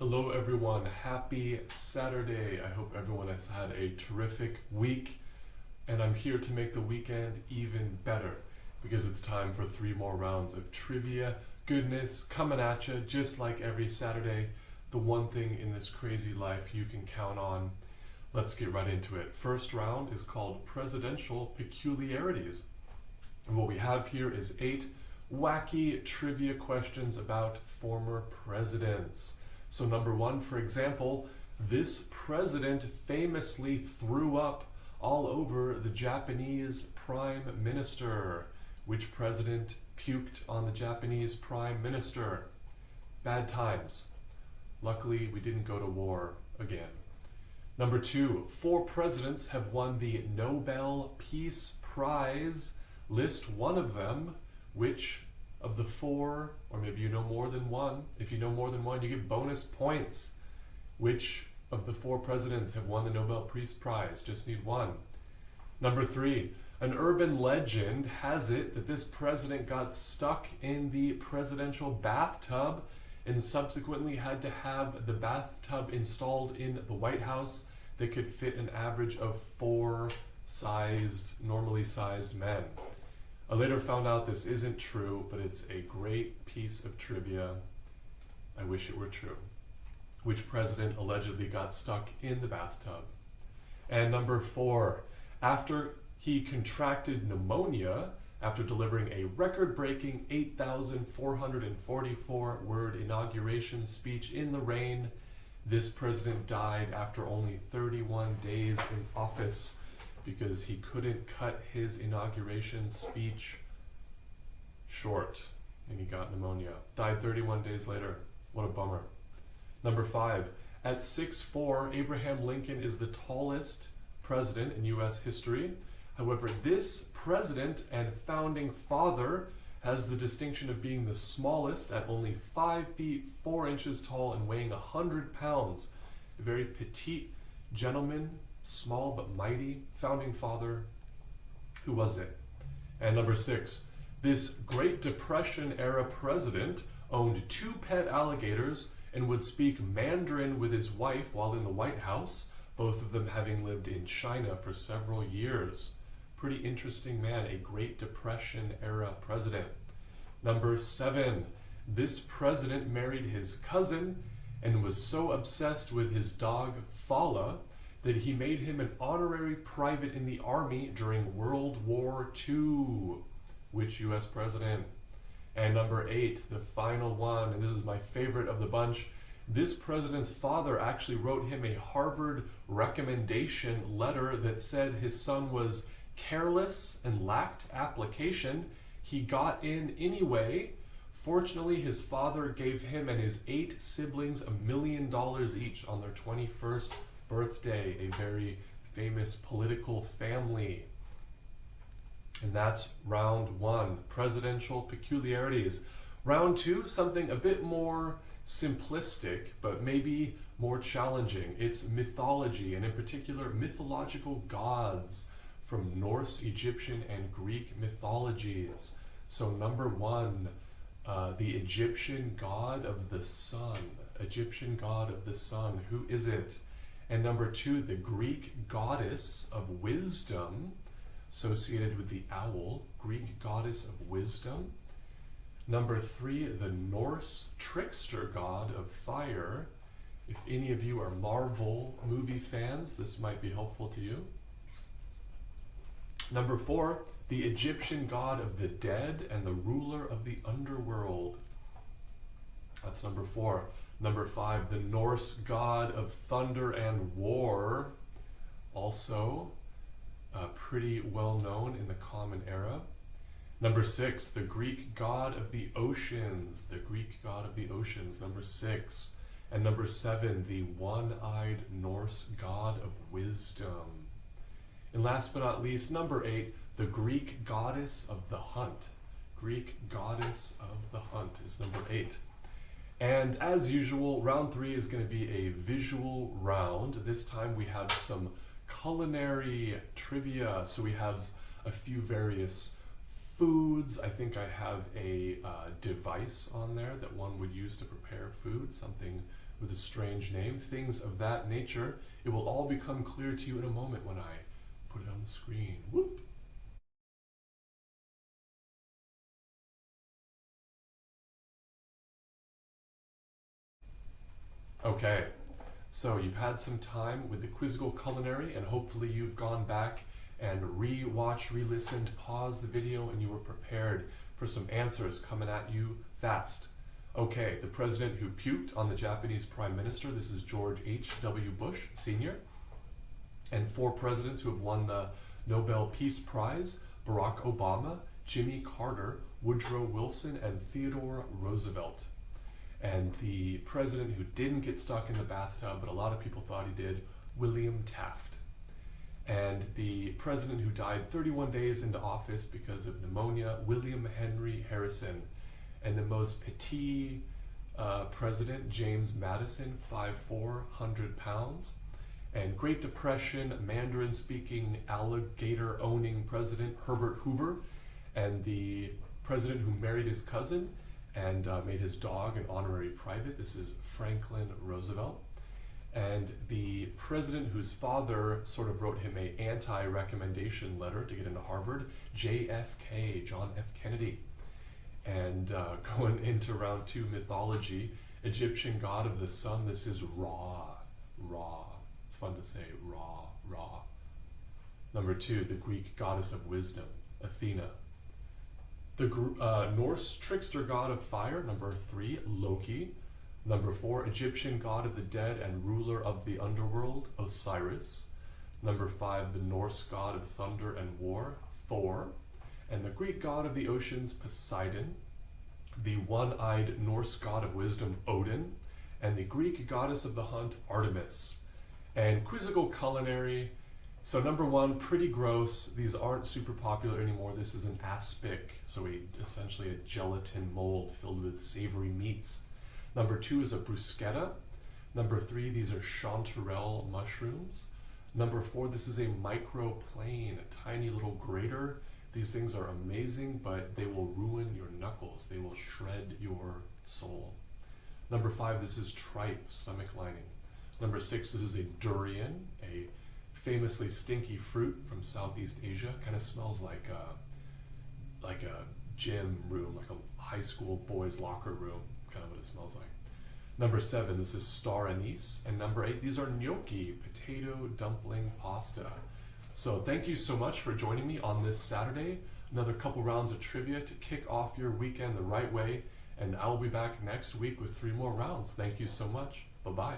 Hello everyone, happy Saturday. I hope everyone has had a terrific week, and I'm here to make the weekend even better because it's time for 3 more rounds of trivia goodness coming at you just like every Saturday. The one thing in this crazy life you can count on. Let's get right into it. First round is called Presidential Peculiarities. And what we have here is 8 wacky trivia questions about former presidents. So number 1, for example, this president famously threw up all over the Japanese prime minister. Which president puked on the Japanese prime minister? Bad times. Luckily, we didn't go to war again. Number 2, 4 presidents have won the Nobel Peace Prize. List one of them. Which of the 4, or maybe you know more than one. If you know more than one, you get bonus points. Which of the 4 presidents have won the Nobel Peace Prize? Just need one. Number 3, an urban legend has it that this president got stuck in the presidential bathtub and subsequently had to have the bathtub installed in the White House that could fit an average of 4 normally sized men. I later found out this isn't true, but it's a great piece of trivia. I wish it were true. Which president allegedly got stuck in the bathtub? And number 4, after he contracted pneumonia, after delivering a record-breaking 8,444-word inauguration speech in the rain, this president died after only 31 days in office, because he couldn't cut his inauguration speech short and he got pneumonia. Died 31 days later. What a bummer. Number 5, at 6'4", Abraham Lincoln is the tallest president in U.S. history. However, this president and founding father has the distinction of being the smallest at only 5 feet 4 inches tall and weighing 100 pounds. A very petite gentleman, small but mighty, founding father. Who was it? And number 6, this Great Depression era president owned 2 pet alligators and would speak Mandarin with his wife while in the White House, both of them having lived in China for several years. Pretty interesting man, a Great Depression era president. Number 7, this president married his cousin and was so obsessed with his dog Fala that he made him an honorary private in the army during World War II. Which U.S. president? And number 8, the final one, and this is my favorite of the bunch. This president's father actually wrote him a Harvard recommendation letter that said his son was careless and lacked application. He got in anyway. Fortunately, his father gave him and his 8 siblings $1 million each on their 21st birthday, a very famous political family. And that's round 1, presidential peculiarities. Round 2, something a bit more simplistic, but maybe more challenging. It's mythology, and in particular, mythological gods from Norse, Egyptian, and Greek mythologies. So number 1, the Egyptian god of the sun. Egyptian god of the sun, who is it? And number 2, the Greek goddess of wisdom, associated with the owl, Greek goddess of wisdom. Number 3, the Norse trickster god of fire. If any of you are Marvel movie fans, this might be helpful to you. Number 4, the Egyptian god of the dead and the ruler of the underworld. That's number 4. Number 5, the Norse god of thunder and war, also pretty well known in the Common Era. Number 6, the Greek god of the oceans, the Greek god of the oceans, number 6. And number 7, the one-eyed Norse god of wisdom. And last but not least, number 8, the Greek goddess of the hunt. Greek goddess of the hunt is number 8. And as usual, round 3 is going to be a visual round. This time we have some culinary trivia. So we have a few various foods. I think I have a device on there that one would use to prepare food, something with a strange name, things of that nature. It will all become clear to you in a moment when I put it on the screen. Whoop! Okay, so you've had some time with the Quizzical Culinary, and hopefully you've gone back and re-watched, re-listened, paused the video, and you were prepared for some answers coming at you fast. Okay, the president who puked on the Japanese Prime Minister, this is George H.W. Bush Sr., and 4 presidents who have won the Nobel Peace Prize: Barack Obama, Jimmy Carter, Woodrow Wilson, and Theodore Roosevelt. And the president who didn't get stuck in the bathtub, but a lot of people thought he did, William Taft. And the president who died 31 days into office because of pneumonia, William Henry Harrison. And the most petite president, James Madison, 5'4", 100 pounds. And Great Depression, Mandarin-speaking, alligator-owning president, Herbert Hoover. And the president who married his cousin and made his dog an honorary private, this is Franklin Roosevelt. And the president whose father sort of wrote him an anti-recommendation letter to get into Harvard, JFK, John F. Kennedy. And going into round 2, mythology, Egyptian god of the sun, this is Ra. Ra. It's fun to say, Ra, Ra. Number 2, the Greek goddess of wisdom, Athena. The Norse trickster god of fire, number 3, Loki. Number 4, Egyptian god of the dead and ruler of the underworld, Osiris. Number 5, the Norse god of thunder and war, Thor. And the Greek god of the oceans, Poseidon. The one-eyed Norse god of wisdom, Odin. And the Greek goddess of the hunt, Artemis. And Quizzical Culinary. So number 1, pretty gross. These aren't super popular anymore. This is an aspic, so essentially a gelatin mold filled with savory meats. Number 2 is a bruschetta. Number 3, these are chanterelle mushrooms. Number 4, this is a microplane, a tiny little grater. These things are amazing, but they will ruin your knuckles. They will shred your soul. Number 5, this is tripe, stomach lining. Number 6, this is a durian, a famously stinky fruit from Southeast Asia. Kind of smells like a gym room, like a high school boys' locker room. Kind of what it smells like. Number 7, this is star anise. And number 8, these are gnocchi, potato dumpling pasta. So thank you so much for joining me on this Saturday. Another couple rounds of trivia to kick off your weekend the right way. And I'll be back next week with 3 more rounds. Thank you so much. Bye-bye.